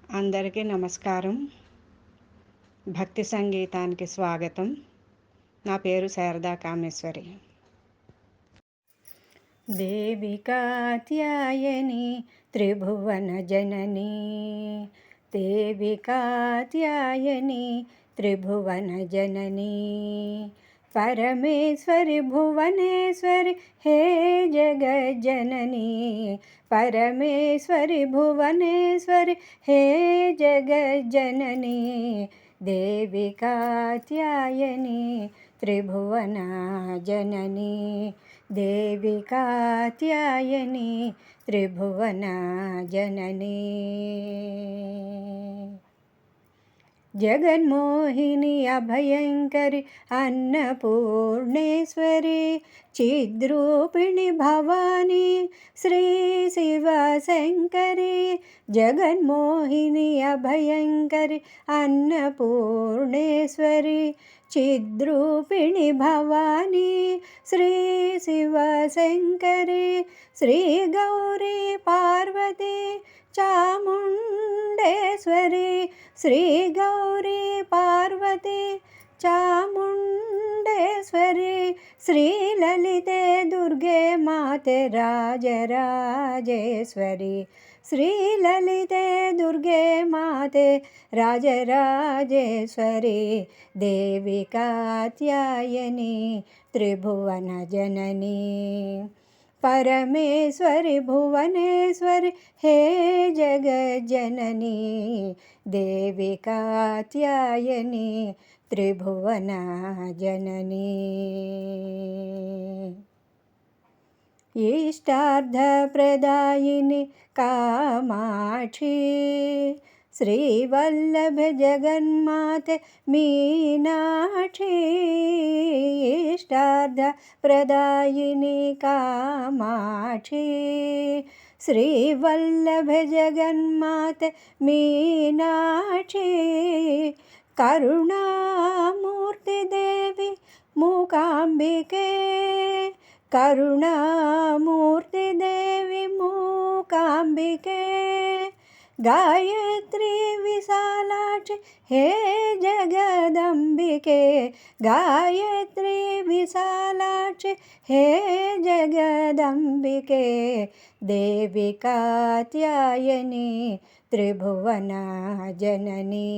అందరికీ నమస్కారం. భక్తి సంగీతానికి స్వాగతం. నా పేరు శారదా కామేశ్వరి. దేవి కాత్యాయని త్రిభువన జనని, దేవి కాత్యాయని త్రిభువన జనని, పరమేశ్వరి భువనేశ్వరి హే జగజ్జనని, పరమేశ్వరి భువనేశ్వరి హే జగజ్జనని, దేవి కాత్యాయని త్రిభువన జనని, దేవి కాత్యాయని త్రిభువన జనని. జగన్మోహిని అభయంకరి అన్నపూర్ణేశ్వరి, చిద్రూపిణి భవాని శ్రీ శివశంకరి, జగన్మోహిని అభయంకరి అన్నపూర్ణేశ్వరి, చిద్రూపిణి భవాని శ్రీ శివశంకరి, శ్రీ గౌరీ పార్వతి చాముండేశ్వరి, శ్రీ గౌరీ పార్వతి చాముండేశ్వరి, శ్రీ లలితే దుర్గే మాతే రాజరాజేశ్వరి, శ్రీ లలితే దుర్గే మాతే రాజరాజేశ్వరి, దేవి కాత్యాయని త్రిభువన జనని, పరమేశ్వరి భువనేశ్వరి హే జగజ్జనని, దేవి కాత్యాయని త్రిభువన జనని. ఇష్టార్థప్రదాయిని కామాక్షి, శ్రీవల్లభ జగన్మాతే మీనాక్షి, ఇష్టార్థప్రదాయిని కామాక్షి, శ్రీవల్లభ జగన్మాతే మీనాక్షి, కరుణామూర్తి దేవి మూకాంబికే, కరుణామూర్తి దేవి మూకాంబికే, గాయత్రి విశాలాక్షి హే జగదంబికే, గాయత్రి విశాలాక్షి హే జగదంబికే, దేవి కాత్యాయని త్రిభువన జనని,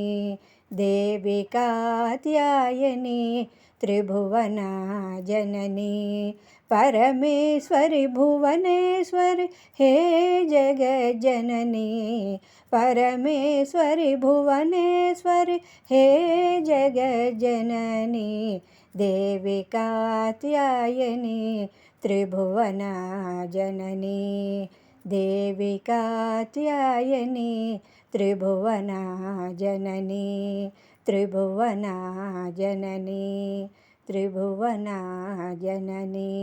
దేవి కాత్యాయని త్రిభువన జనని, పరమేశ్వరి భువనేశ్వరి హే జగజ్జనని, పరమేశ్వరి భువనేశ్వరి హే జగజ్జనని, దేవి కాత్యాయని త్రిభువన జనని, దేవి కాత్యాయని త్రిభువన జనని, త్రిభువన జనని, త్రిభువన జనని.